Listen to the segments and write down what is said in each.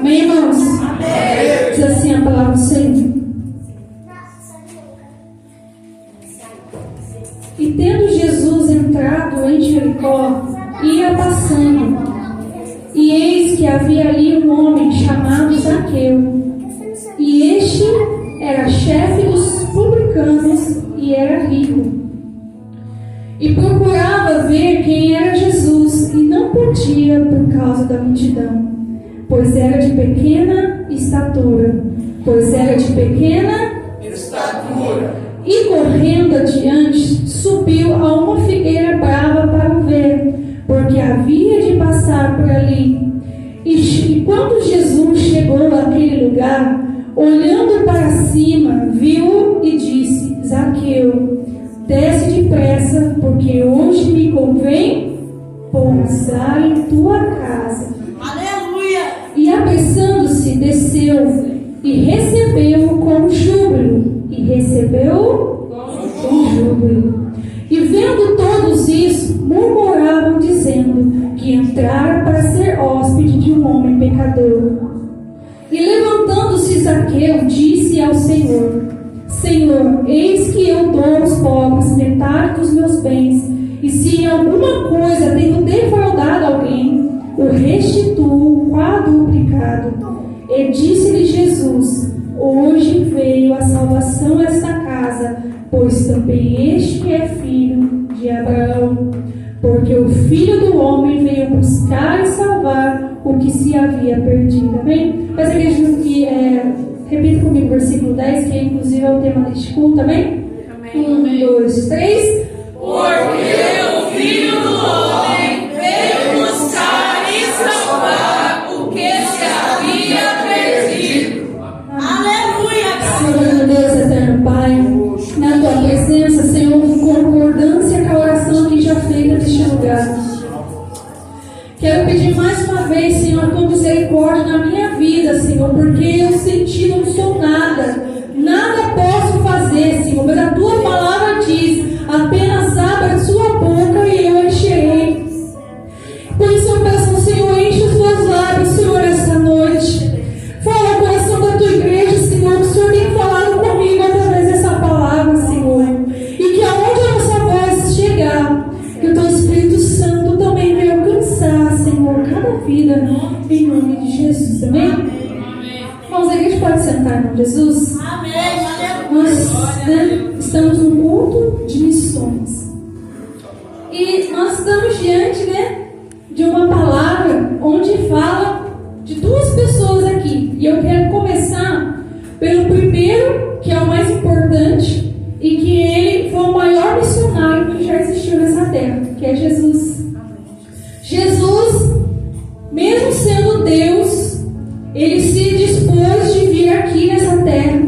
Amém, irmãos? Amém. Diz assim a palavra do Senhor. E tendo Jesus entrado em Jericó, ia passando, e eis que havia ali um homem chamado Zaqueu, e este era chefe dos publicanos e era rico, e procurava ver quem era Jesus, e não podia por causa da multidão, pois era de pequena estatura. E correndo adiante, subiu a uma figueira brava para o ver, porque havia de passar por ali. E quando Jesus chegou àquele lugar, olhando para cima, viu e disse: Zaqueu, desce depressa, porque hoje me convém pousar em tua casa. Aleluia! E apressando-se, desceu e recebeu-o com júbilo. E vendo todos isso, murmuravam, dizendo que entrara para ser hóspede de um homem pecador. E levantando-se Zaqueu, disse ao Senhor: Senhor, eis que eu dou aos pobres metade dos meus bens, e se em alguma coisa tenho defraudado alguém, o restituo quadruplicado. E disse-lhe Jesus: Hoje veio a salvação a esta casa, pois também este é filho de Abraão, porque o Filho do Homem veio buscar e salvar o que se havia perdido. Amém? Mas a igreja que repita comigo o versículo 10, que inclusive é o tema deste culto, amém? 1, 2, 3. Porque o Filho do Homem veio buscar e salvar o que se havia perdido. Aleluia! Senhor Deus, eterno Pai, na tua presença, Senhor, em concordância com a oração que já feita neste lugar, quero pedir mais uma vez, Senhor, a tua misericórdia na minha vida, Senhor, porque eu senti não sou nada posso fazer, Senhor, mas a tua palavra diz: apenas abra a sua boca e eu encherei. Por isso, eu peço, Senhor, enche os teus lábios, Senhor, essa noite. Fala ao coração da tua igreja, Senhor, que o Senhor tem falado comigo através dessa palavra, Senhor. E que aonde a nossa voz chegar, que o teu Espírito Santo também vai alcançar, Senhor, cada vida, em nome de Jesus. Amém? Irmãos, a igreja pode sentar em nome de Jesus? Amém. Nós estamos num culto de missões. E nós estamos diante, de uma palavra onde fala de duas pessoas aqui. E eu quero começar pelo primeiro, que é o mais importante, e que ele foi o maior missionário que já existiu nessa terra, que é Jesus. Jesus, mesmo sendo Deus, ele se dispôs de vir aqui nessa terra,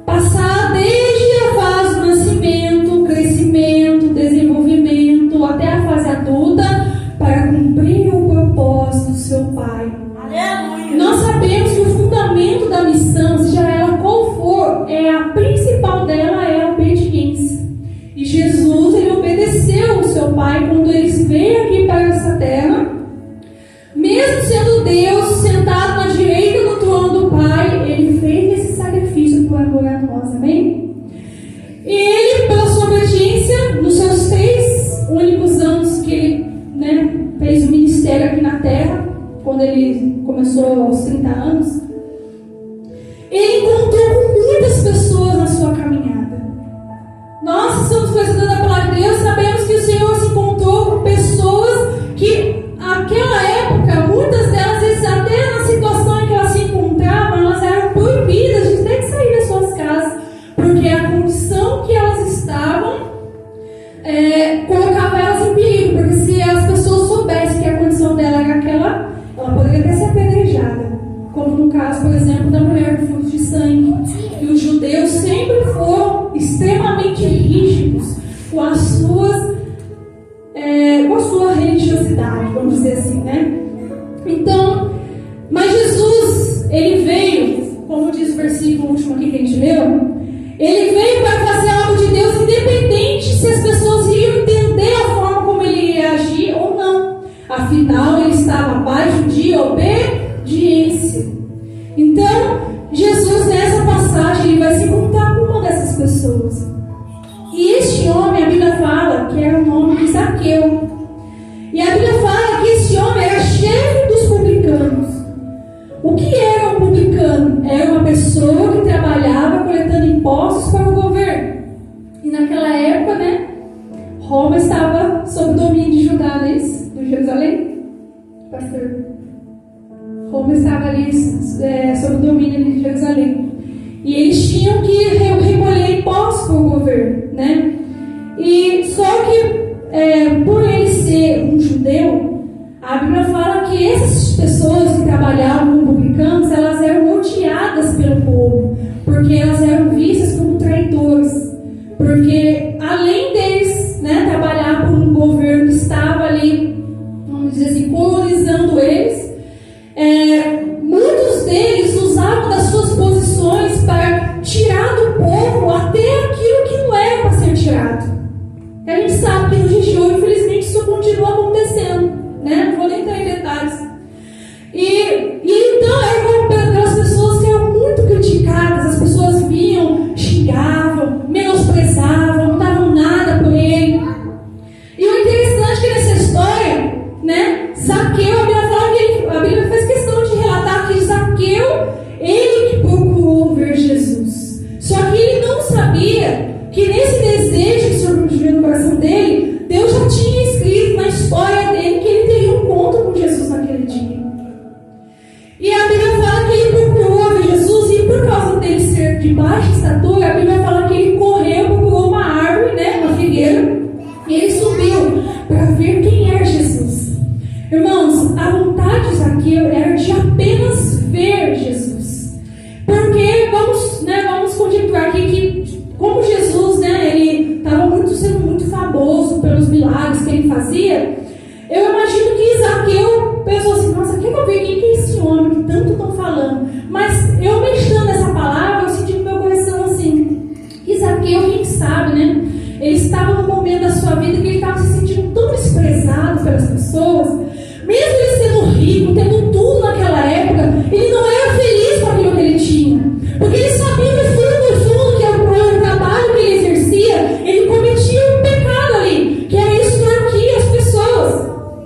passar desde a fase do nascimento, crescimento, desenvolvimento, até a fase adulta, para cumprir o propósito do seu Pai. Aleluia! Nós sabemos que o fundamento da missão, seja ela qual for, a principal dela é a obediência. E Jesus, ele obedeceu o seu Pai quando ele veio aqui para essa terra. Mesmo sendo Deus, sentado na direita do trono do Pai, ele fez esse sacrifício por amor a nós, amém? E ele, pela sua obediência, nos seus 3 únicos anos que ele fez o ministério aqui na terra, quando ele começou aos 30 anos, ele encontrou com muitas pessoas na sua caminhada. Nós que somos conhecedores da palavra de Deus, sabemos que o Senhor se encontrou com pessoas que, naquela época, muitas delas, até na situação em que elas se encontravam, elas eram proibidas de ter que sair das suas casas, porque a condição que elas estavam colocava elas em perigo, porque se as pessoas soubessem que a condição dela era aquela, ela poderia até ser apedrejada, como no caso, por exemplo, da mulher do fluxo de sangue. E os judeus sempre foram extremamente rígidos com a sua religiosidade, vamos dizer assim, Então, mas Jesus, ele veio, como diz o versículo último aqui que a gente leu, ele veio para fazer algo de Deus, independente se as pessoas iam entender a forma como ele ia agir ou não. Afinal, ele estava abaixo de obediência. pessoas. E este homem, a Bíblia fala que era o nome de Zaqueu. E a Bíblia fala que esse homem era chefe dos publicanos. O que era um publicano? Era uma pessoa que trabalhava coletando impostos para o governo. E naquela época, né, Roma estava sob o domínio de Judá, não é isso? Do Jerusalém? Pastor? Roma estava ali sob o domínio de Jerusalém. E eles tinham que recolher impostos para o governo, né? E só que, por ele ser um judeu, a Bíblia fala que essas pessoas que trabalhavam como publicanos, elas eram odiadas pelo povo, porque elas eram vistas como traidores. Porque além deles, né, trabalhar por um governo que estava ali, vamos dizer assim, colonizando eles, muitos deles usavam das suas posições para tirar do povo até aquilo que não era para ser tirado. A gente sabe que no dia de hoje, infelizmente, isso continua acontecendo, né? Não vou nem entrar em detalhes. E então eram aquelas pessoas que eram muito criticadas. As pessoas vinham, xingavam, menosprezavam, não davam nada por ele. E o interessante é que nessa história, né, Zaqueu, a Bíblia faz questão de relatar que Zaqueu, ele que procurou ver Jesus. Só que ele não sabia que nesse desejo que surgiu no coração dele, Deus já tinha escrito na história dele que ele teria um encontro com Jesus naquele dia. E a Bíblia fala que ele procurou ver Jesus, e por causa dele ser de baixa estatura, a Bíblia fala que ele correu, procurou uma árvore, né, uma figueira, e ele subiu para ver quem era Jesus. Irmãos, a vontade de Zaqueu era de apenas ver Jesus. Porque vamos conjecturar aqui que, como Jesus, né, ele estava sendo muito famoso pelos milagres que ele fazia, eu imagino que Zaqueu pensou assim: nossa, quer que eu ver quem que é esse homem que tanto estão falando? Mas eu meditando essa palavra, eu senti no meu coração assim, que Zaqueu, quem sabe, né, ele estava num momento da sua vida que ele estava se sentindo tão desprezado pelas pessoas. Mesmo ele sendo rico, tendo tudo naquela época, ele não era feliz com aquilo que ele tinha. Porque ele sabia no fundo que o trabalho que ele exercia, ele cometia um pecado ali, que era extorquir as pessoas.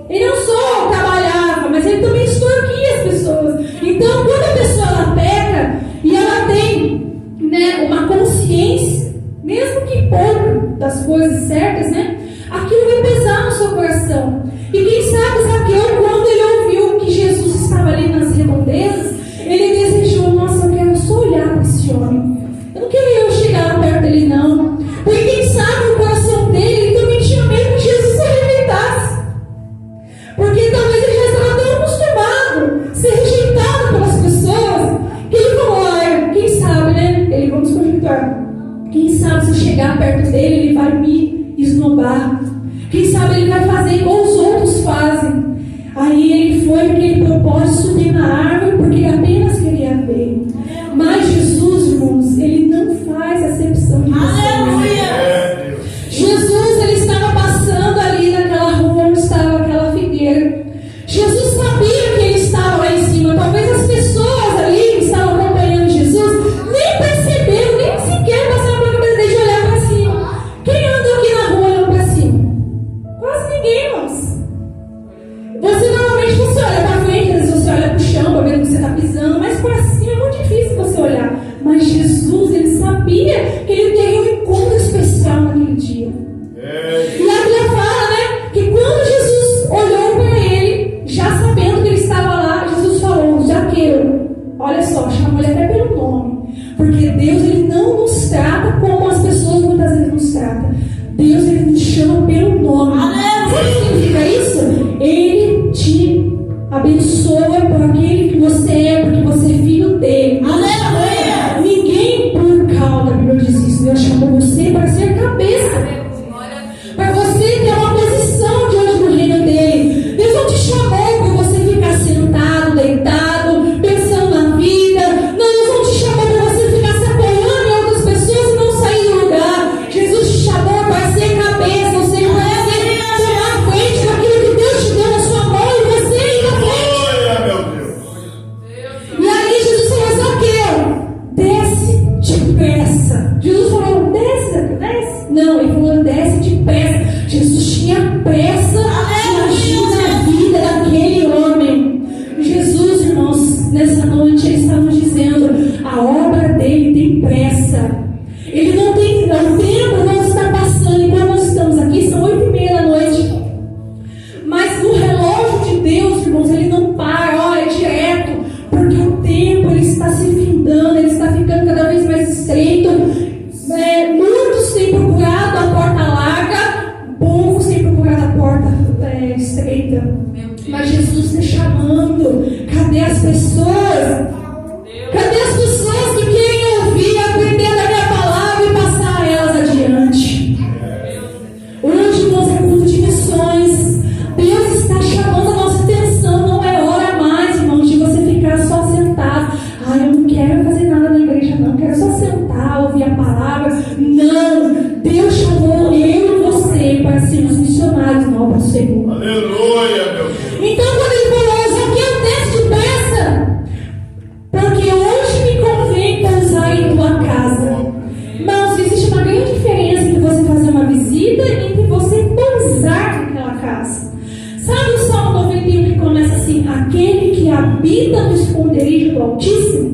Ele não só trabalhava, mas ele também extorquia as pessoas. Então, quando a pessoa ela peca e ela tem, né, uma consciência, mesmo que pouco, das coisas certas, né, aquilo vai pesar no seu coração. E quem sabe Zaqueu, quando ele ouviu que Jesus estava ali nas redondezas, ele desejou: nossa, eu quero só olhar para esse homem. Eu não queria chegar perto dele, não. Porque quem sabe o coração dele, ele também tinha medo que Jesus se rejeitasse. Porque talvez ele já estava tão acostumado a ser rejeitado pelas pessoas, que ele falou: olha, quem sabe, né? Vamos conjecturar. Quem sabe se eu chegar perto dele, ele vai me esnobar. Quem sabe ele vai fazer igual os outros fazem. Aí ele foi com aquele propósito de subir na árvore, porque ele apenas queria ver. Mas Jesus, irmãos, ele não faz acepção de pessoas. Jesus, ele estava passando ali naquela rua onde estava aquela figueira. Jesus sabia que ele estava lá em cima. Talvez as pessoas ali que estavam acompanhando Jesus nem perceberam, nem sequer passaram pela cabeça dele de olhar para cima. Quem anda aqui na rua olhando para cima? Quase ninguém, irmãos. Você olha para frente, às vezes você olha para o chão para ver onde você está pisando, mas para cima é muito difícil você olhar. Mas Jesus, ele sabia que ele teria um encontro especial naquele dia. E a Bíblia fala, né, que quando Jesus olhou para ele, já sabendo que ele estava lá, Jesus falou: Zaqueu, olha só, chamou ele até pelo nome. Porque Deus, ele não nos trata como as pessoas muitas vezes nos tratam. Deus, ele nos chama pelo nome. Sabe o que significa isso? Ele te abençoa por aquele que você é, porque você é filho dele. Aleluia! Ninguém por causa, a Bíblia diz isso. Deus chamou você para ser cabeça, para você ter uma posição diante do reino dele. Deus não te chamou para você ficar sentado, deitado, pensando na vida. Não, Deus não te chamou para você ficar se apoiando em outras pessoas e não sair do lugar. Jesus te chamou para ser cabeça, ou seja, para você tomar frente com aquilo que Deus te deu na sua mão e você ir na frente. E aí Jesus falou: Zaqueu, desce depressa. Jesus falou: desce Não, ele falou, desce depressa. Jesus tinha pressa de agir na vida daquele homem. Jesus, irmãos, nessa noite ele está nos dizendo, a obra dele tem pressa. Ele não tem, o tempo não está passando, então nós estamos aqui, são 8h30 da noite. Mas no relógio de Deus, irmãos, ele não para, é direto, porque o tempo ele está se findando, ele está ficando cada vez mais estreito. Muitos têm procurado a porta larga, poucos têm procurado a porta estreita. Mas Jesus está chamando. Cadê as pessoas? Cadê as pessoas que querem ouvir, aprender da minha palavra e passar elas adiante? Hoje nós é culto de missões. Deus está chamando a nossa atenção. Não é hora mais, irmãos, de você ficar só sentado. Eu não quero fazer nada na igreja, não. Quero só sentar, ouvir a palavra. Não. Deus chamou eu e você para sermos missionários na obra do Senhor. Aleluia, meu Deus. Então, quando ele falou, Zaqueu, desce depressa, porque hoje me convém pousar em tua casa. Mas existe uma grande diferença entre você fazer uma visita e entre você pousar naquela casa. Sabe o Salmo 91 que começa assim, aquele que habita no esconderijo do Altíssimo?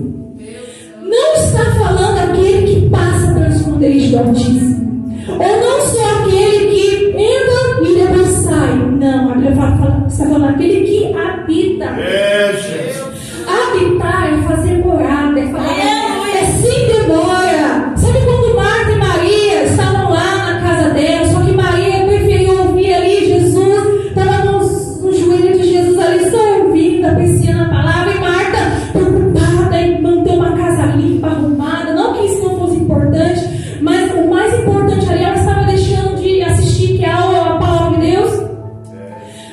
Não está falando aquele que passa pelo esconderijo do Altíssimo. Ou não só aquele que entra e depois sai. Não, a Bíblia está falando aquele que habita. Habitar é fazer morada, é sem demora. Sabe quando Marta e Maria estavam lá na casa dela, só que Maria preferiu ouvir ali Jesus, estava no joelho de Jesus ali, só ouvindo, apreciando a palavra, e Marta preocupada em manter uma casa limpa, arrumada. Não que isso não fosse importante, mas o mais importante ali, ela estava deixando de assistir, que é a palavra de Deus.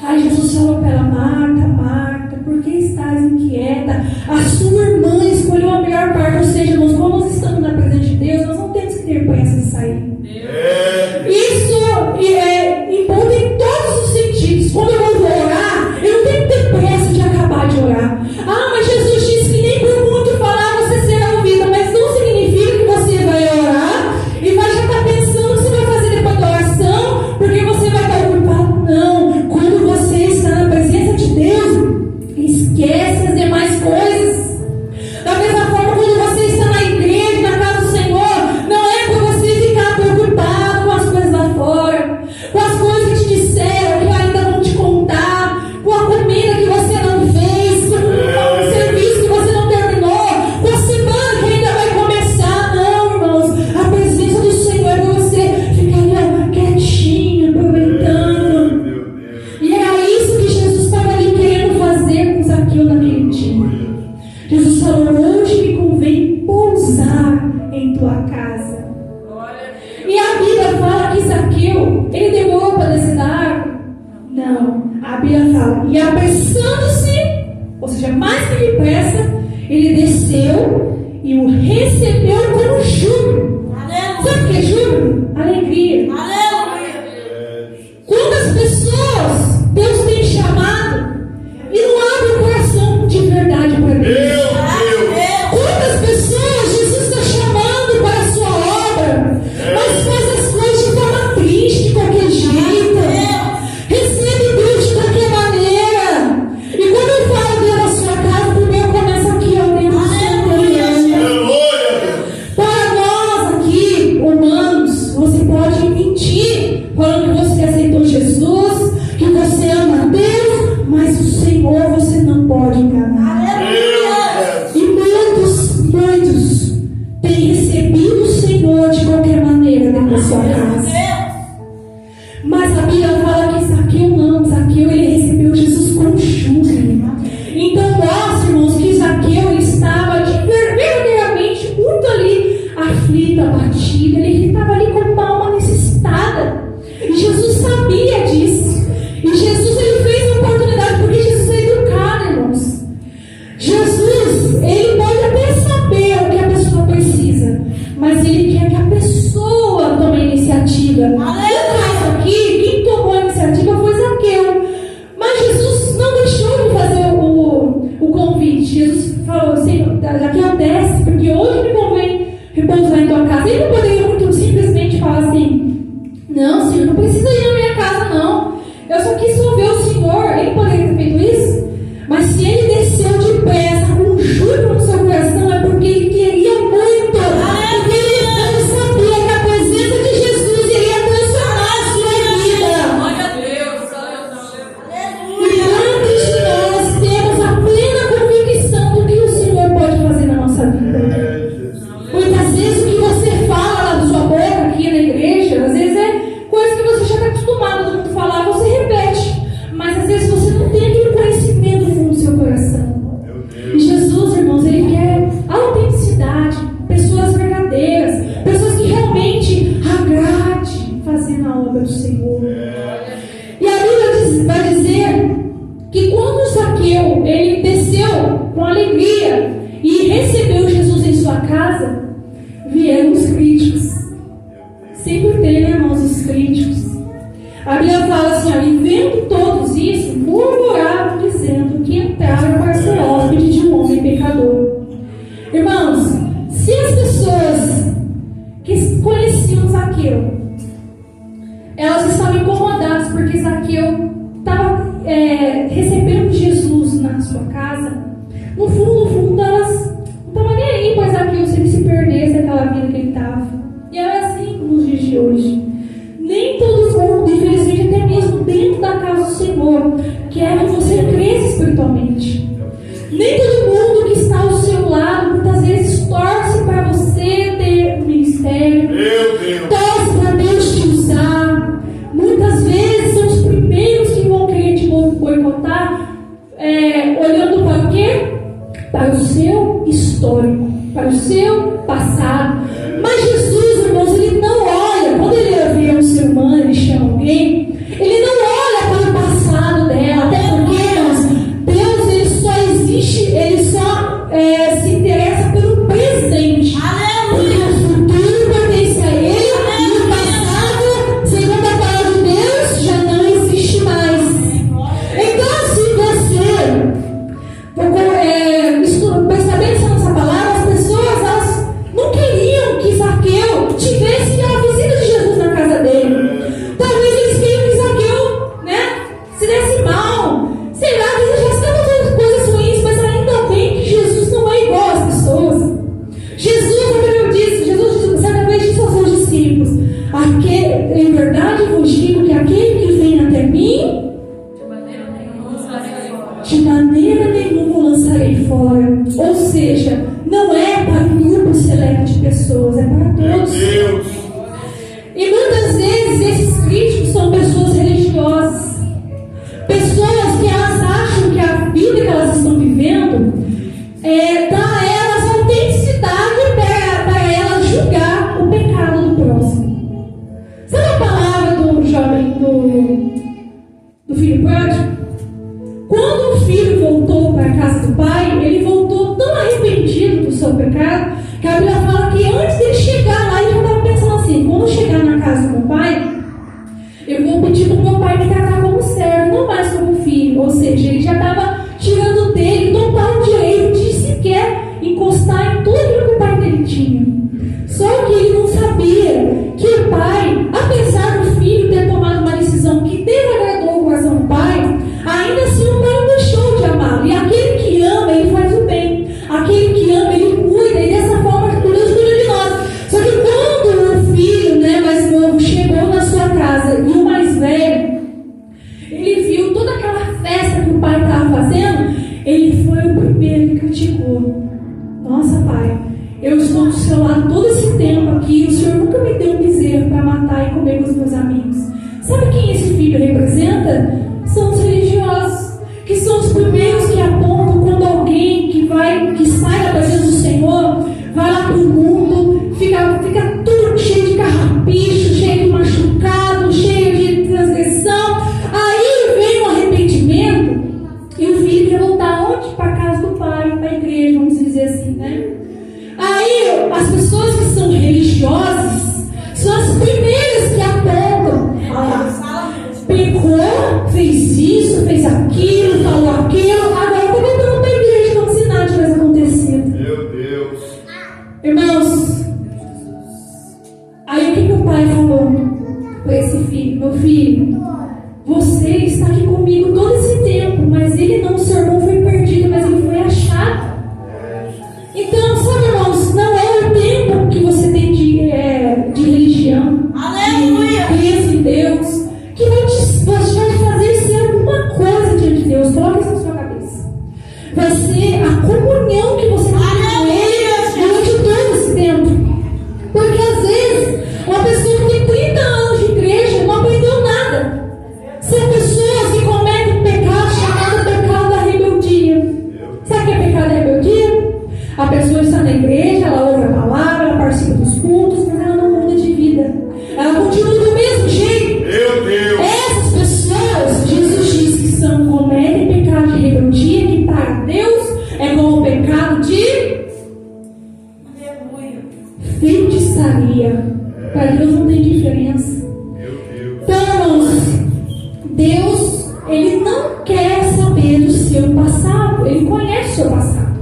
Aí Jesus falou para ela, Marta, Marta, por que estás inquieta? A sua irmã escolheu a melhor parte. Ou seja, irmãos, quando nós estamos na presença de Deus, nós não temos que ter pressa de sair. Isso implica em todos os sentidos. Quando eu vou orar, eu não tenho que ter pressa de acabar de orar. Mas Jesus disse que nem por muito falar você será ouvida. Mas não significa que você vai orar e vai já estar pensando o que você vai fazer depois da oração, porque você vai estar ocupado. Não, quando você está na presença de Deus, esquece as demais coisas. Da mesma forma, quando você está na igreja, na casa do Senhor, não é para você ficar preocupado com as coisas lá fora, com as coisas que te disseram, que ainda vão te contar, com a comida que você não fez, com o serviço que você não terminou, com a semana que ainda vai começar. Não, irmãos, a presença do Senhor é para você ficar ali, quietinho, aproveitando. E era isso que Jesus estava ali querendo fazer com Zaqueu naquele dia. Jesus falou, hoje me convém pousar em tua casa. E a Bíblia fala que Zaqueu, ele demorou para descer da árvore? Não, a Bíblia fala, e apressando-se, ou seja, mais que depressa, ele desceu e o recebeu com júbilo. Sabe o que é júbilo? Alegria. Quantas pessoas Deus tem chamado e não abre o coração de verdade para Deus? Quantas pessoas Jesus está chamando para a sua obra, mas faz as coisas de forma triste, de qualquer jeito, recebe Deus de qualquer maneira. E quando eu falo Deus na sua casa, primeiro começa aqui, ó, Deus do Senhor. Para nós aqui, humanos, você pode mentir falando que você aceitou Jesus, que você ama a Deus, mas o Senhor você não pode enganar. E muitos têm recebido o Senhor de qualquer maneira dentro da sua casa. Mas a Bíblia fala que Zaqueu não. Zaqueu, ele recebeu Jesus com júbilo. Então mostra, irmãos, que Zaqueu ele estava verdadeiramente muito ali aflito, abatido. Ele estava ali com uma alma necessitada. E Jesus sabia disso. E Jesus, ele fez a oportunidade, porque Jesus é educado, irmãos. Jesus, ele pode até saber o que a pessoa precisa, mas ele quer que a pessoa tome a iniciativa. No caso aqui, quem tomou a iniciativa foi Zaqueu. Mas Jesus não deixou de fazer o convite. Jesus falou assim, Zaqueu, desce, porque hoje me convém repousar em tua casa. Ele não poderia muito simplesmente falar assim, não precisa ir na minha casa, não. Eu só quis só ver o Senhor. Ele poderia ter feito isso? Mas se ele desceu depressa, com júbilo no seu coração, é porque ele queria muito. Porque ele sabia que a presença de Jesus iria transformar a sua vida. Glória a Deus. Aleluia. E quantos de nós temos a plena convicção do que o Senhor pode fazer na nossa vida? Muitas vezes o que você fala lá da sua boca aqui na igreja, às vezes é coisa que você já está acostumado a todo mundo falar, você repete. Mas às vezes você não tem aquele conhecimento no fundo do seu coração. E Jesus, irmãos, Ele quer autenticidade, pessoas verdadeiras, pessoas que realmente agrade fazendo a obra do Senhor. E a Bíblia vai dizer que quando Zaqueu, ele desceu com alegria e recebeu Jesus em sua casa, vieram os críticos. Sempre tem, né, irmãos, os críticos. A Bíblia fala assim, e vendo todos isso, murmuravam, dizendo que entraram para ser hóspede de um homem pecador. Irmãos, se as pessoas que conheciam Zaqueu, elas estavam incomodadas porque Zaqueu estava recebendo Jesus na sua casa, no fundo, elas não estavam nem aí para Zaqueu se ele se perdesse daquela vida que ele estava. E é assim nos dias de hoje. Nem todo mundo, infelizmente, até mesmo dentro da casa do Senhor, quer que você cresça espiritualmente. Nem todo mundo que está ao seu lado, muitas vezes, torce para você ter um ministério, torce para Deus te usar. Muitas vezes são os primeiros que vão querer te boicotar, olhando para o quê? Para o seu histórico, para o seu passado. Mas Jesus, irmãos, Ele não olha, quando Ele vê um ser humano, Ele chama alguém, Ele não olha para o passado dela, até porque, irmãos, Deus, Ele só existe, Ele só se interessa pelo presente. Porque o futuro pertence a Ele, e o passado, segundo a palavra de Deus, já não existe mais. Então, se você prestar atenção nessa palavra, as pessoas, elas não queriam que Zaqueu tivesse a visita de Jesus na casa dele. Talvez eles queriam que Zaqueu, se desse mal. Sei lá, às vezes já estavam fazendo coisas ruins, mas ainda bem que Jesus não é igual às pessoas. Jesus certa vez disse aos seus discípulos: em verdade vos digo que aquele que vem até mim, de maneira nenhuma o lançarei fora. Ou seja, não é para um grupo seleto de pessoas, é para todos. E muitas vezes esses críticos são pessoas religiosas, pessoas que elas acham que a vida que elas estão vivendo dá a elas autenticidade para elas julgar o pecado do próximo. Sabe a palavra do jovem, do filho pródigo? Quando o filho voltou para a casa do pai, ele voltou tão arrependido do seu pecado, que a Bíblia fala que antes de ele chegar lá, ele já estava pensando assim: quando eu chegar na casa do meu pai, eu vou pedir para o meu pai me tratar como servo, não mais como filho. Ou seja, ele já estava tirando dele total direito de sequer encostar em tudo aquilo que o pai dele tinha. Só que ele não sabia que o pai, apesar do filho ter tomado uma decisão que desagradou o coração do pai, ainda assim o pai não deixou de amá-lo. E aquele que ama, ele faz o bem. Aquele que ama, ele cuida. E dessa forma, Deus cuida de nós. Só que quando o filho mais novo chegou na sua casa e o mais velho, ele viu toda aquela festa que o pai estava fazendo, ele foi o primeiro que criticou. Nossa, pai, eu estou do seu lado todo esse tempo aqui, o Senhor nunca me deu um bezerro para matar e comer com os meus amigos. Sabe quem esse filho representa? São os religiosos, que são os primeiros que apontam quando alguém que sai da presença do Senhor, vai lá para o mundo, fica tudo cheio de carrapicho, cheio de machucado, cheio de transgressão. Aí vem um arrependimento e o filho quer voltar onde? Para a casa do pai, para a igreja, vamos dizer assim, né? Aí as pessoas que são religiosas são as primeiras que apontam: pecou, fez isso, fez aquilo, falou sabia. Para Deus não tem diferença. Então, irmãos, Deus, Ele não quer saber do seu passado. Ele conhece o seu passado.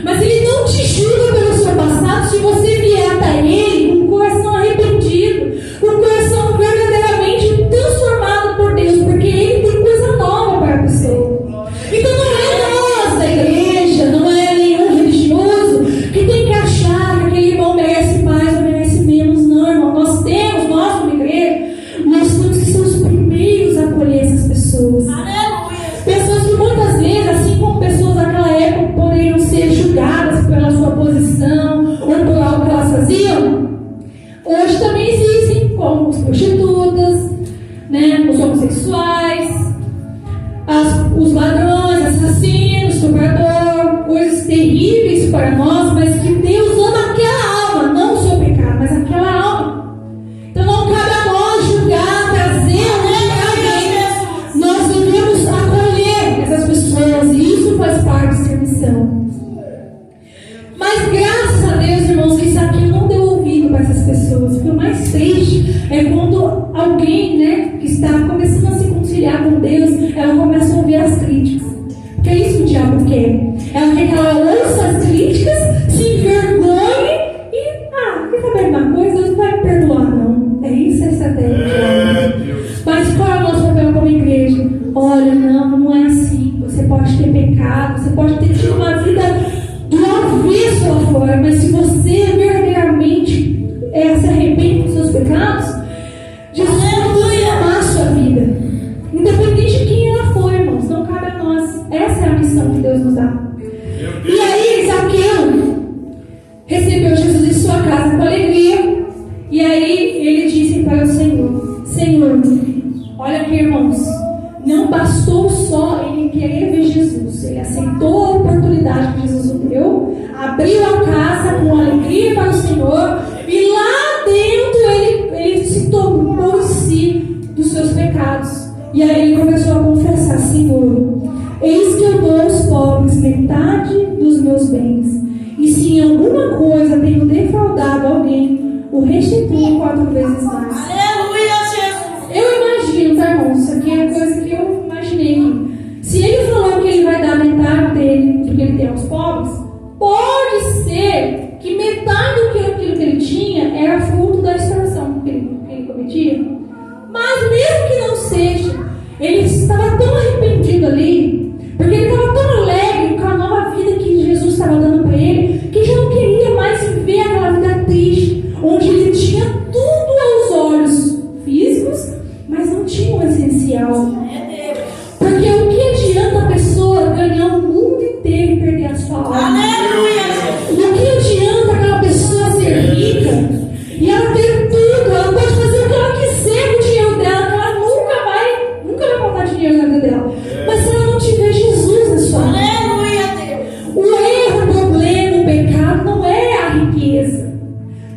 Mas Ele não te julga pelo seu passado se você vier até Ele com o coração arrependido, com o coração verdadeiramente transformado por Deus, porque Ele tem coisa nova para você. Então não é nós da igreja, não é nenhum religioso que tem que achar que aquele irmão merece mais ou merece menos. Não, irmão, nós como igreja, nós temos que ser os primeiros a acolher essas pessoas. Pessoas que muitas vezes, assim como pessoas daquela época, poderiam ser julgadas pela sua posição ou por algo que elas faziam, hoje também existem, como as prostitutas, né, os homossexuais, os ladrões, assassinos, estuprador, coisas terríveis para nós, mas que Deus ama aquela alma, não o seu pecado, mas aquela alma. Então não cabe a nós julgar, trazer alguém. Nós devemos acolher essas pessoas, e isso faz parte de ser missão. Mas graças a Deus, irmãos, que isso aqui não deu ouvido para essas pessoas. Porque o mais triste é quando alguém, né, que está começando a se conciliar com Deus, ela começa a ouvir as críticas. Porque é isso que o diabo quer. Ela quer que ela ouça as críticas, se envergonhe e, quer saber uma coisa? Deus não vai me perdoar, não. É isso, essa ideia. Mas qual é o nosso papel como igreja? Olha, não é assim. Você pode ter pecado, você pode ter tido uma vida do avesso lá fora, mas se você verdadeiramente se arrepende dos seus pecados, Jesus vai amar a sua vida, independente de quem ela for, irmãos. Não cabe a nós. Essa é a missão que Deus nos dá. E aí Zaqueu recebeu Jesus em sua casa com alegria, e aí ele disse para o Senhor, olha aqui, irmãos, não bastou só ele querer ver Jesus, ele aceitou a oportunidade que Jesus deu, abriu a casa com alegria para o Senhor, e lá dentro ele se tomou em si dos seus pecados. E aí ele começou a confessar: Senhor, eis que eu dou aos pobres metade dos meus bens, e se em alguma coisa tenho defraudado alguém, o restituo 4 vezes mais. Aleluia, Jesus! Eu imagino, tá, irmão? Isso aqui é coisa que eu imaginei. Se ele falou que ele vai dar metade dele do que ele tem aos pobres, pode ser que metade do que ele tinha era fruto da extorsão que ele cometia. Mas mesmo que não seja, ele estava tão arrependido ali, porque ele estava tão alegre com a nova vida que Jesus estava dando para ele, que já não queria mais viver aquela vida triste, onde ele tinha tudo aos olhos físicos, mas não tinha o essencial. Porque o que adianta a pessoa ganhar o mundo inteiro e perder a sua alma? Aleluia! O que adianta aquela pessoa ser rica e ela ter tudo, ela pode fazer o que ela quiser com o dinheiro dela, que ela nunca vai faltar dinheiro na vida dela. Mas se ela não tiver Jesus na sua vida, Aleluia, Deus! o erro, o problema, o pecado não é a riqueza,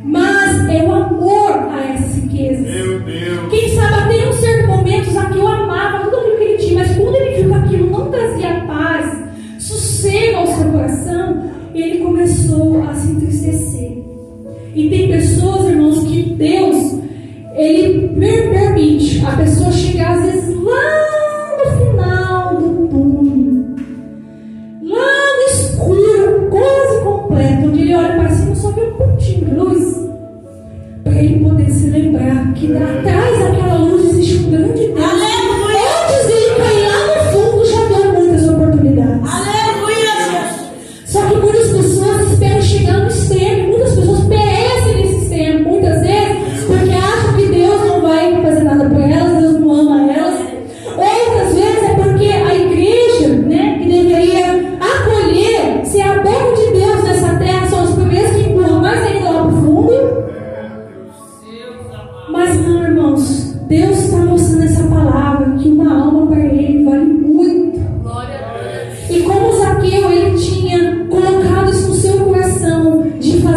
mas é o amor a essas riquezas. Meu Deus! Quem sabe até certos momentos aqui eu amava tudo aquilo que ele tinha, mas quando ele viu que aquilo não trazia paz, sossego ao seu coração, ele começou a se entristecer. E tem pessoas, irmãos, que Deus, ele permite a pessoa chegar às vezes lá no final do túnel, lá no escuro, quase completo, onde ele olha para cima e só vê um pontinho de luz, para ele poder se lembrar que atrás daquela luz existe um grande Deus. Aleluia! Antes dele cair lá no fundo, já deu muitas oportunidades. Aleluia, Jesus! Só que muitas pessoas esperam chegar no extremo. Muitas pessoas perecem nesse extremo, muitas vezes, porque acham que Deus não vai fazer nada por elas, Deus não ama elas. Outras vezes é porque a igreja, né, que deveria acolher, ser a boca de Deus nessa terra, são os primeiros que empurram mais ainda lá pro fundo. Mas não, irmãos, Deus está mostrando essa palavra, que uma alma para Ele vale muito. Glória a Deus! E como Zaqueu, ele tinha colocado isso no seu coração, de fazer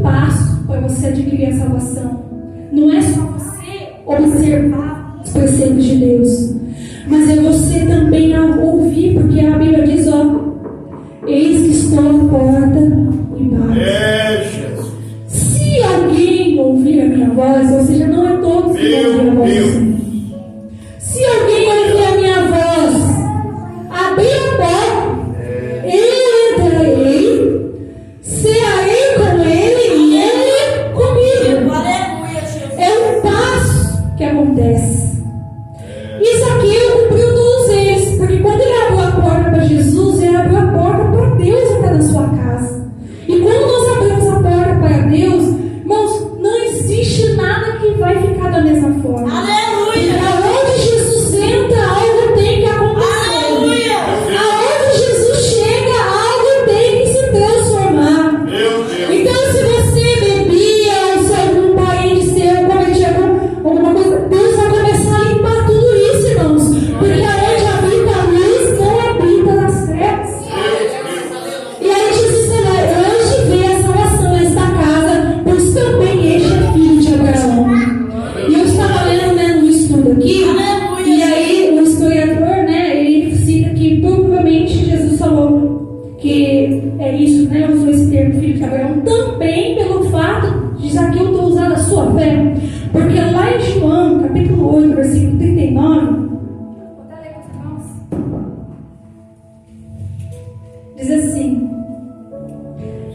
passo para você adquirir a salvação. Não é só você observar os preceitos de Deus, mas é você também a ouvir, porque a Bíblia diz, eis que estou à porta e bato. Se alguém ouvir a minha voz, ou seja, não é todos que ouvem a voz. Se alguém ouvir a minha voz, abrir a porta, eu entrarei, cearei com ele e ele comigo. Aleluia, Jesus. É um passo que acontece. E Zaqueu cumpriu todos eles, porque quando ele abriu a porta para Jesus, ele abriu a porta para Deus entrar na sua casa. E quando nós abrimos a porta para Deus, irmãos, não existe nada que vai ficar da mesma forma. Aleluia. Aonde Jesus entra, algo tem que acontecer. Aleluia. Aonde Jesus chega, algo tem que se transformar. Então, se você bebia, ou se algum parente seu cometia alguma coisa, Deus vai começar a limpar tudo isso, irmãos. Porque aonde habita a luz, não habita as trevas. E aí Jesus fala, hoje veio a salvação nesta casa, pois também este é filho de Abraão. E eu estava lendo, no estudo aqui, e aí o historiador, ele cita que provavelmente Jesus falou que é isso, usou esse termo, filho de Abraão, também pelo fato de Zaqueu ter usado a sua fé. Porque lá em João, capítulo 8, versículo 39, vou até ler com os irmãos, diz assim: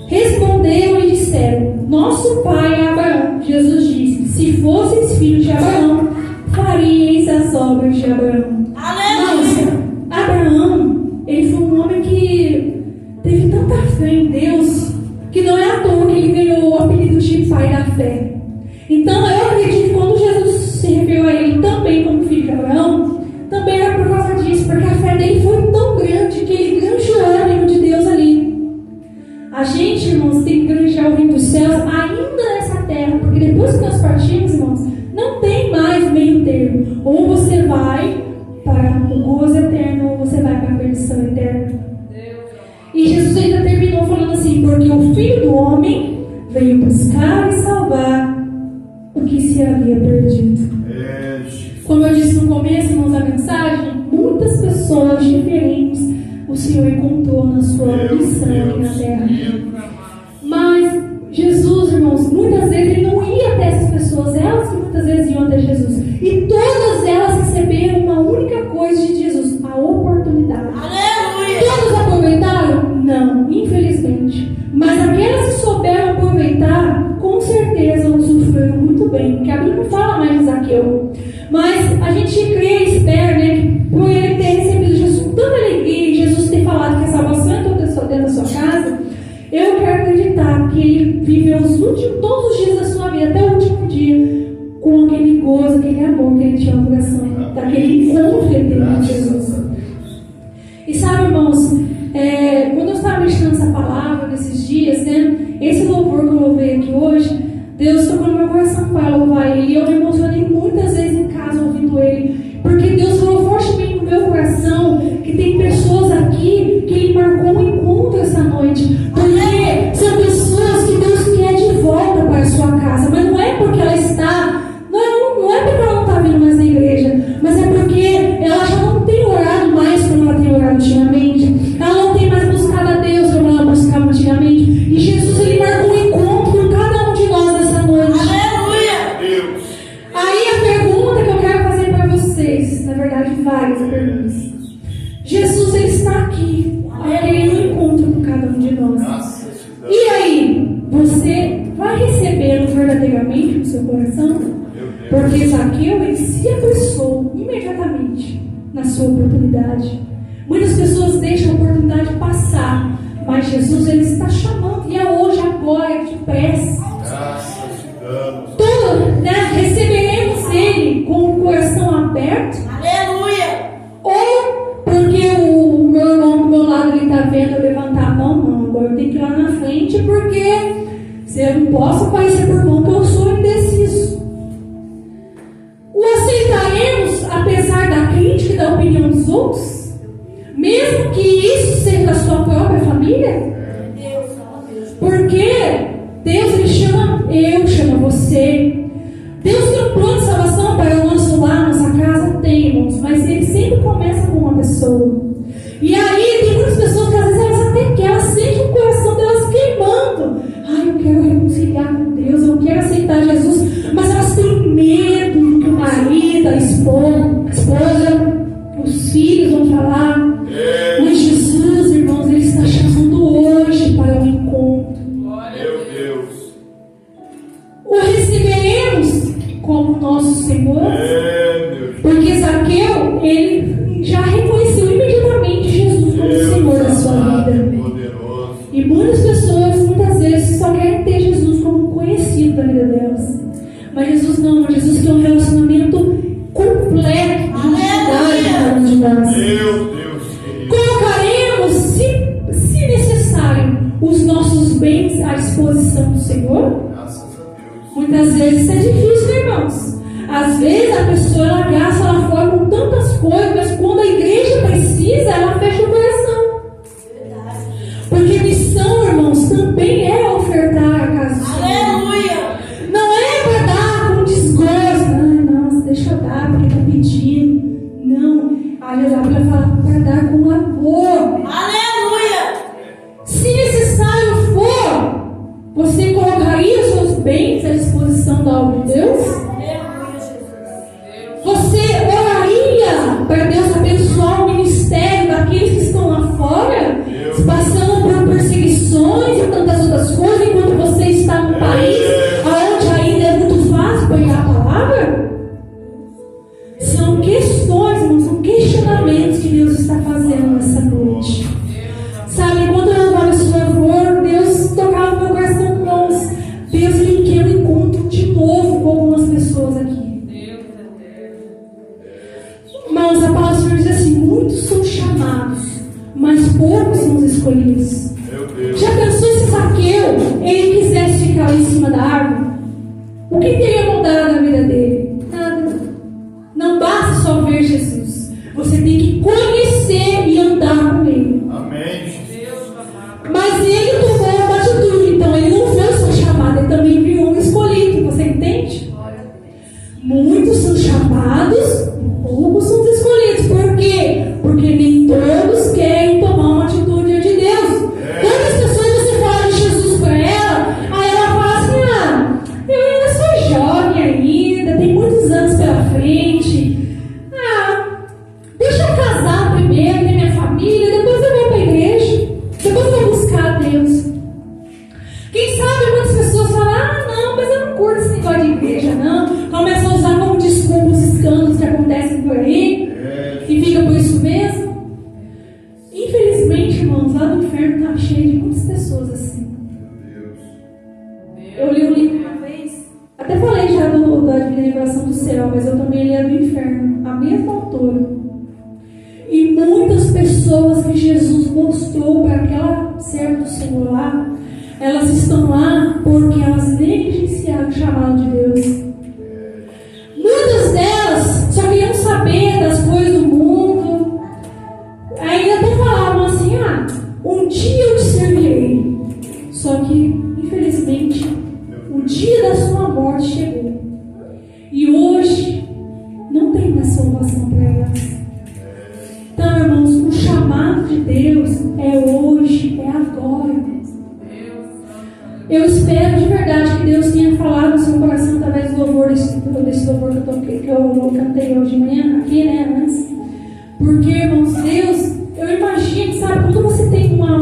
responderam e disseram, nosso pai é Abraão. Jesus disse, se fosseis filhos de Abraão, faríeis as obras de Abraão. Aleluia. Mas Abraão, ele foi um homem que teve tanta fé em Deus, que não é à toa que ele ganhou o apelido de pai da fé. Então eu acredito que quando Jesus se referiu a ele também como filho de Abraão, também era por causa disso, porque a fé dele foi tão grande que ele granjeou o reino de Deus ali. A gente, irmãos, tem que granjear o reino dos céus ainda nessa terra, porque depois que nós partimos, irmãos, não tem mais meio termo. Ou você vai para o gozo eterno, ou você vai para a perdição eterna. E Jesus ainda terminou falando assim, porque o Filho do Homem veio buscar e salvar o que se havia perdido. Como eu disse no começo, irmãos, da mensagem, muitas pessoas diferentes o Senhor encontrou na sua missão aqui na terra. Mas Jesus, irmãos, muitas vezes ele não ia até essas pessoas, elas que muitas vezes iam até Jesus. E todas elas receberam uma única coisa de Jesus, a oportunidade. Aleluia. Todos aproveitaram? Não, infelizmente. Mas aquelas que souberam aproveitar, com certeza usufruíram muito bem. Porque a Bíblia não fala mais de Zaqueu. Mas a gente crê e espera, que por ele ter recebido Jesus com tanta alegria e Jesus ter falado que a salvação é dentro da sua casa, eu quero acreditar que ele viveu todos os dias da sua vida, até o último dia, com aquele gozo, aquele amor que ele tinha no coração, daquele encontro que ele teve com Jesus. E sabe, irmãos, quando eu estava meditando essa palavra nesses dias, esse louvor que eu louvei aqui hoje, Deus tocou no meu coração para louvar Ele. E eu me emocionei muitas vezes em casa ouvindo Ele, porque Deus falou fortemente no meu coração que tem pessoas aqui que Ele marcou um encontro essa noite, porque são pessoas que Deus quer de volta para a sua casa. Mas não é porque ela está, não é porque ela não está vindo mais na igreja, mas é porque ela já não tem orado mais como ela tem orado antigamente. Ela não tem mais buscado a Deus como ela buscava antigamente. E Jesus, Ele marcou um encontro com cada um de nós nessa noite. Aleluia. Aí a pergunta que eu quero fazer para vocês, na verdade várias perguntas. Jesus, Ele está aqui, querendo um encontro com cada um de nós. E aí, você vai recebê-lo verdadeiramente no seu coração? Porque Zaqueu, ele se apressou imediatamente na sua oportunidade. Muitas pessoas deixam a oportunidade passar, mas Jesus, Ele está chamando, e é hoje, agora, depressa. Receberemos Ele com o coração aberto? Aleluia. Ou porque o meu irmão do meu lado está vendo eu levantar a mão? Não, agora eu tenho que ir lá na frente, porque se eu não posso parecer por mão que eu sou indeciso. O aceitaremos apesar da crítica e da opinião dos outros? Mesmo que isso seja da sua própria família? Deus. Porque Deus, Ele chama Deus. O receberemos como nosso Senhor. Deus. Porque Zaqueu, ele já reconheceu imediatamente Jesus como Senhor da sua vida. Poderoso. E muitas pessoas, muitas vezes, só querem ter Jesus como conhecido da vida delas. Mas Jesus não, mas Jesus quer um relacionamento completo de intimidade com cada um de nós. Meu Deus querido. Colocaremos, se necessário, os nossos bens à disposição do Senhor? Graças a Deus. Muitas vezes isso é difícil, né, irmãos? Às vezes a pessoa ela gasta lá fora com tantas coisas, mas quando a igreja precisa, ela fecha o coração. Porque missão, irmãos, também é ofertar a casa do Senhor. Aleluia. Não é para dar com desgosto. Ai, nossa, deixa eu dar porque está pedindo. Não. Aí dá para dar com amor. Aleluia. Se necessário for, você colocaria os seus bens à disposição da obra de Deus? Aleluia, Jesus. Você oraria para Deus abençoar o ministério daqueles que estão lá fora, passando por perseguições e tantas outras coisas, enquanto você está num país onde ainda é muito fácil pregar a palavra? São questões, irmãos, são questionamentos que Deus está fazendo nessa noite. Sabe, quando eu estava esse louvor, Deus tocava no meu coração, irmãos. Deus, Ele quer um encontro de novo com algumas pessoas aqui. Irmãos, a palavra do Senhor diz assim: muitos são chamados, mas poucos são os escolhidos. Meu Deus. Já pensou se Zaqueu, ele quisesse ficar lá em cima da árvore? O que teria mudado na vida dele? Nada. Não basta só ver Jesus. Você tem que conhecer e andar com Ele. Amém. Mas ele tomou uma atitude, então ele não foi só chamado, ele também viu um escolhido. Você entende? Muitos são chamados, poucos são os escolhidos. Por quê? Porque nem todos querem tomar uma atitude diante de Deus. Quantas pessoas você fala de Jesus para ela, aí ela fala assim: ah, eu ainda sou jovem ainda, tem muitos anos pela frente. Ah, deixa eu casar primeiro, ter minha família, depois eu vou para a igreja, depois eu vou buscar a Deus. Quem sabe muitas pessoas falam: ah, não, mas eu não curto esse negócio de igreja, não. Começam a usar como desculpa os escândalos que acontecem por aí e fica por isso mesmo. Infelizmente, irmãos, lá no inferno está cheio de muitas pessoas assim. Eu li um livro uma vez, até falei já da Divina Revelação do Céu, mas eu também li a do Inferno, a mesma autora. E muitas pessoas que Jesus mostrou para aquela serva do Senhor lá, elas estão lá porque elas negligenciaram o chamado de Deus. Muitas delas só queriam saber das coisas do mundo. Ainda até falavam assim: ah, um dia eu te servirei. Só que, infelizmente, o dia da sua morte chegou. E hoje não tem mais salvação para elas. Então, irmãos, o chamado de Deus é hoje, é agora. Eu espero de verdade que Deus tenha falado no seu coração através do louvor, desse louvor que eu cantei hoje de manhã, aqui, né, antes. Porque, irmãos, Deus, eu imagino, sabe, quando você tem uma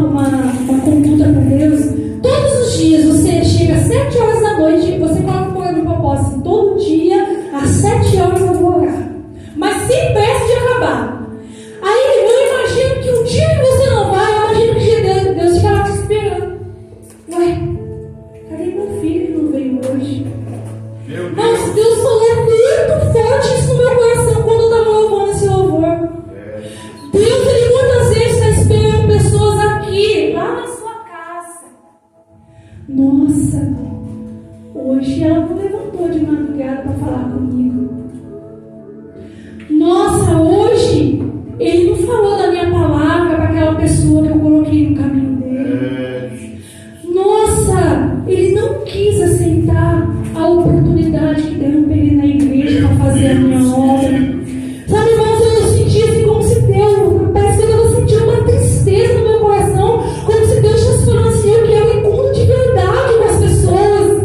conduta com Deus, todos os dias você chega às 7 horas da noite, você coloca no propósito, todo dia, às 7 horas eu vou orar. Mas sem pressa de acabar. Aí eu imagino que um dia que você não vai, eu imagino que Deus fica lá te esperando. Ué, cadê meu filho que não veio hoje? Mas Deus falou muito forte isso no meu coração quando eu estava louvando esse louvor. Deus, Ele muitas vezes está esperando pessoas aqui, lá na sua casa. Nossa, hoje ela não levantou de madrugada para falar comigo. Nossa, hoje Ele não falou da minha palavra para aquela pessoa que eu coloquei no caminho dele. Nossa, Ele não quis aceitar a oportunidade que deram para Ele na igreja para fazer a minha obra. Sabe, irmãos, eu senti assim como se Deus, parece que eu estava sentindo uma tristeza no meu coração, como se Deus estivesse falando assim: eu quero um encontro de verdade com as pessoas.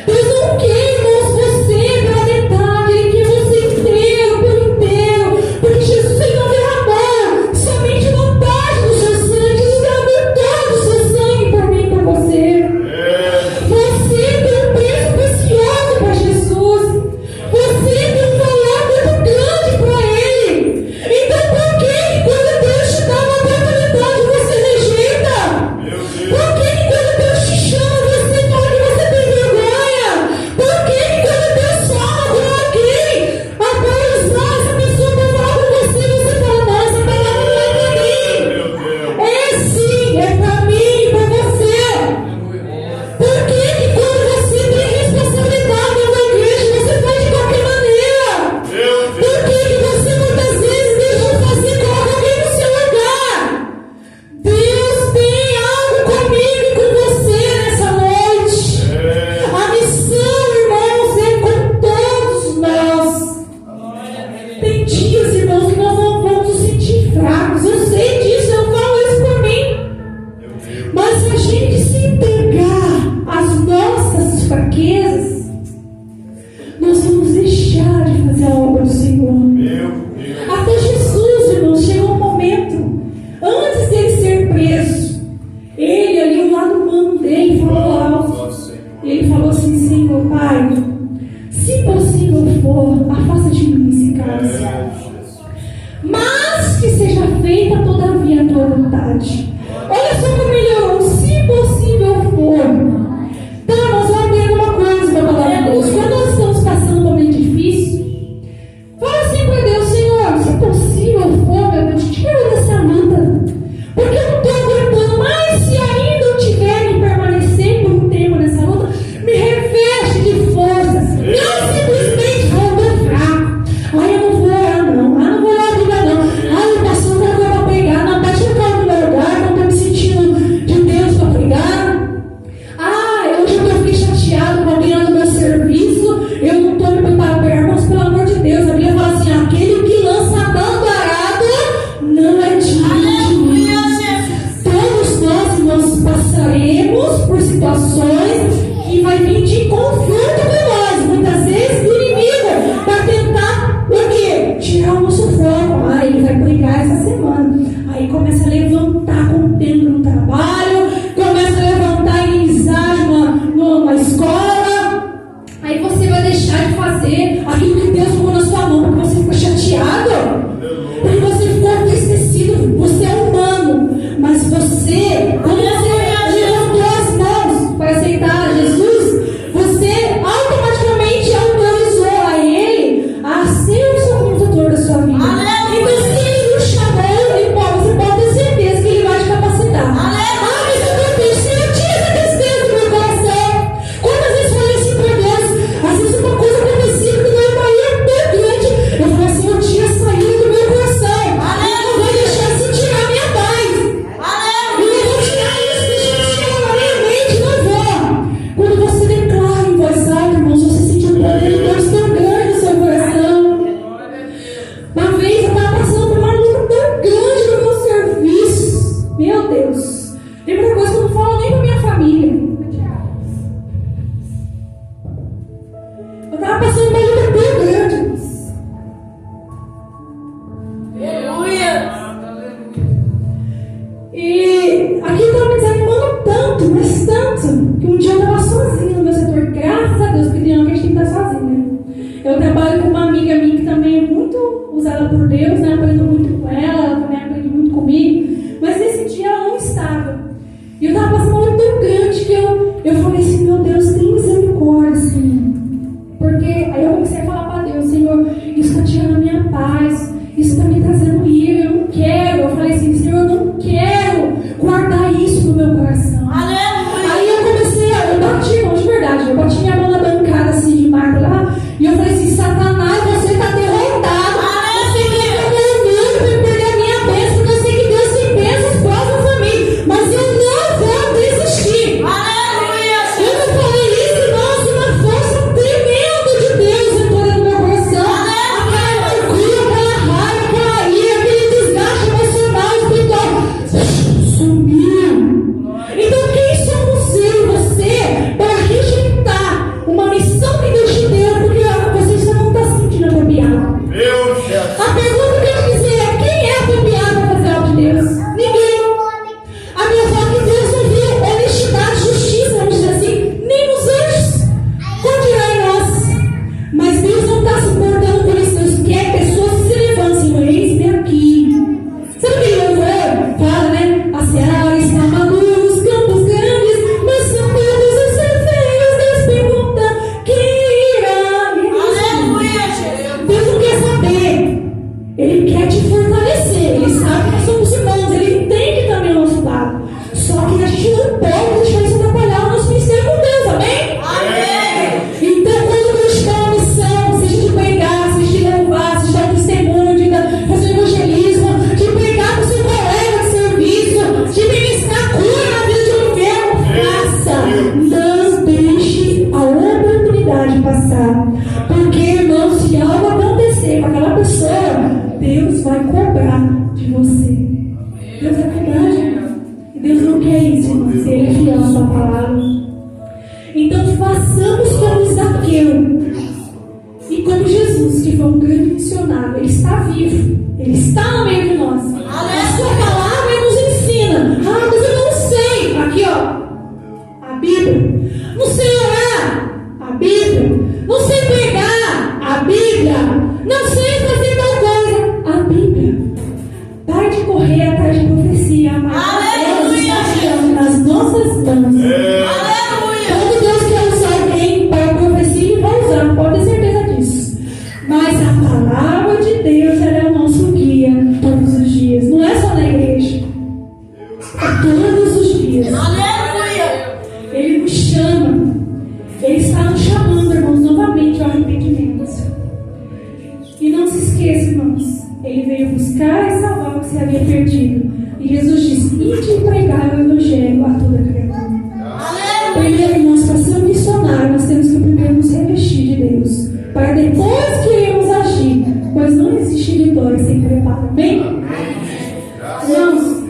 Deus não quer, irmãos, você pela metade, Ele quer você inteiro, pelo inteiro, porque Jesus, Ele não derramou somente uma parte do seu sangue, Jesus derramou todo o seu sangue por mim e por você. possível, Pai, se possível for, afasta de mim esse cálice. Mas que seja feita todavia a tua vontade. Olha só como ele orou, se possível for. Então, nós vamos aprender uma coisa da palavra de Deus. Quando nós estamos passando um momento difícil, fala assim para Deus: Senhor, se possível for, meu Deus, tira dessa luta. Porque eu não estou aguentando mais. Se ainda eu tiver que permanecer por um tempo nessa luta, me reveste de forças. Não simplesmente vou estou fraco. Ai, eu não vou orar, não. Ah, não vou orar ainda, não. Ai, o pastor não vai pregar. Não, pode ficar no meu lugar. Não estou me sentindo de Deus para pregar. Ah, hoje eu fiquei chateado com alguém lá no meu serviço. Eu não estou me preparando para pregar. Mas pelo amor de Deus, a Bíblia fala assim: aquele que lança tanto arado não é digno. Nós passaremos por situações que vai vir de confronto com nós, muitas vezes do inimigo, para tentar o quê? Tirar o nosso foco. Ah, ele vai pregar essa semana. Aí começa a levantar contendo no trabalho, começa a levantar inimizade numa escola. Aí você vai deixar de fazer aquilo que Deus colocou na sua mão, porque você ficou chateado, porque você ficou entristecido. Você é humano, mas você, quando você levantou as mãos para aceitar Jesus, você automaticamente autorizou a Ele a ser o seu condutor da sua vida. Então, se Ele nos chamou, você pode ter certeza que Ele vai te capacitar. Mas eu não tenho, Senhor, tira essa tristeza do meu coração. Quantas vezes falei assim para Deus? Às vezes uma coisa acontecia que não é Bahia tão grande. Eu falei assim: eu tiro essa ira do meu coração. Eu não vou deixar isso tirar minha paz. Eu não vou tirar isso, deixa isso chegar na minha mente, não vou. Quando você declara em voz alta, irmãos, você sente um poder de Deus tão grande no seu coração. Uma vez eu estava passando por uma luta tão grande no meu serviço. Meu Deus. Tem muita coisa que eu não falo nem para minha família. Eu estava passando por uma luta tão grande. E aquilo estava me desanimando tanto, mas tanto, que um dia eu estava sozinha no meu setor. Graças a Deus, porque tem hora que a gente tem que estar sozinho, né? Eu trabalho com uma amiga minha que também é muito usada por Deus, né? Aprendo muito com ela também aprende muito comigo. Mas nesse dia ela não estava. E eu estava passando uma luta tão grande que eu falei assim: meu Deus, tem misericórdia, Senhor. Porque aí eu comecei a falar para Deus: Senhor, isso está tirando a minha paz, isso está me trazendo ira, eu não quero. Eu falei assim: Senhor, eu não quero guardar isso no meu coração. Aí eu comecei, eu bati, irmão, de verdade, eu bati minha mão na bancada assim de mármore lá, e eu falei assim: Satanás, você está derrotado. Você quer que eu mundo para perder a minha bênção, porque eu sei que Deus tem bênçãos próximas a mim, mas eu não vou desistir. Eu não falei isso, irmãos, uma força tremenda de Deus entrou no meu coração. Aquela amargura, aquela raiva, aquela ira, aquele desgaste emocional, espiritual sumiu. Então quem somos eu e você para rejeitar uma missão que Deus te deu porque você já não está se sentindo apropriado? A pergunta que eu quero dizer é: quem é apropriado para fazer algo de Deus? Ninguém. A minha fala que Deus não viu honestidade, justiça, vamos dizer assim, nem nos anjos. Qual dirá em nós? Mas Deus não está se importando com isso. Deus quer que pessoas se levantem. Eis-me aqui. Sabe o que ele louvor fala, né? A seara está madura, os campos grandes, mas são todos os ceifeiros. Deus pergunta: quem irá me resistir? Deus não quer saber. Ele quer te fortalecer. Ele sabe que nós somos irmãos. Ele entende também o nosso lado. Só que a gente não pode deixar isso atrapalhar o nosso ministério com Deus. Amém? Então, quando Deus te dá uma missão, seja de pregar, seja de louvar, seja de dar testemunho, de fazer evangelismo, de pregar com seu colega de serviço, de ministrar cura na vida de um enfermo, faça. Não deixe a oportunidade passar. Porque, irmão, se algo acontecer com aquela pessoa, Deus vai cobrar de você. Deus vai cobrar, gente. E Deus não quer isso, irmãos. Ele é fiel à sua palavra. Então façamos como Zaqueu e como Jesus, que foi um grande missionário. Ele está vivo, Ele está no meio de nós. A sua palavra nos ensina. Ah, mas eu não sei. Aqui, ó, a Bíblia. Não sei orar. A Bíblia. Ele veio buscar e salvar o que se havia perdido. E Jesus disse: ide e pregar o evangelho a toda criatura. Primeiro, irmãos, para ser um missionário, nós temos que primeiro nos revestir de Deus, para depois que irmos agir, pois não existe vitória sem preparo. Amém? Irmãos,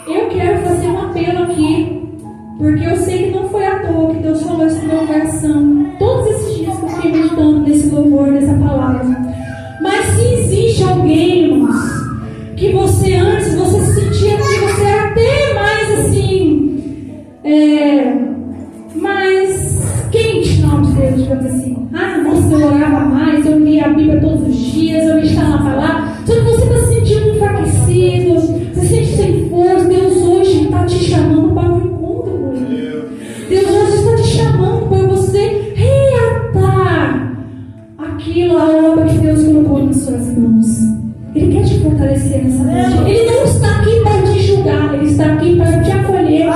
eu quero fazer um apelo aqui, porque eu sei que não foi à toa que Deus falou isso no meu coração todos esses dias que eu fiquei meditando nesse louvor, nessa palavra. Mas se existe alguém, irmãos, que você antes, você se sentia que você era até mais assim, mais quente, não, de Deus, digamos assim. Ah, nossa, eu orava mais, eu lia a Bíblia todos os dias, eu estava na palavra. Só que você está se sentindo enfraquecido, você se sente sem força. Deus hoje está te chamando para um encontro com Ele. Deus hoje está te chamando para você reatar aquilo, a obra que Deus colocou nas suas mãos. Ele quer te fortalecer nessa noite. Ele não está aqui para te julgar, Ele está aqui para te acolher.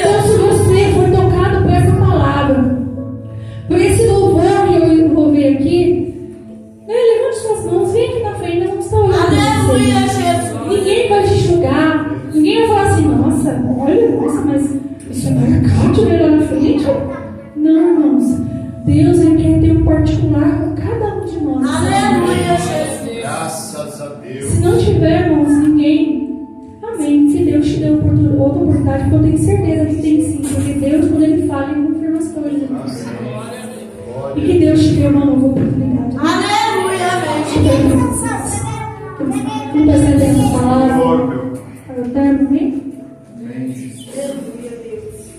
Então, se você for tocado por essa palavra, por esse louvor que eu louvei aqui, levante suas mãos, vem aqui na frente, nós vamos estar orando. Ninguém vai te julgar, ninguém vai falar assim: nossa, mas isso é marcado ver lá na frente. Não, irmãos, Deus Ele quer ter um particular com cada um de nós. Aleluia, Jesus. Graças a Deus. Se não tivermos ninguém, amém. Se Deus te deu outra oportunidade, porque eu tenho certeza que tem sim, porque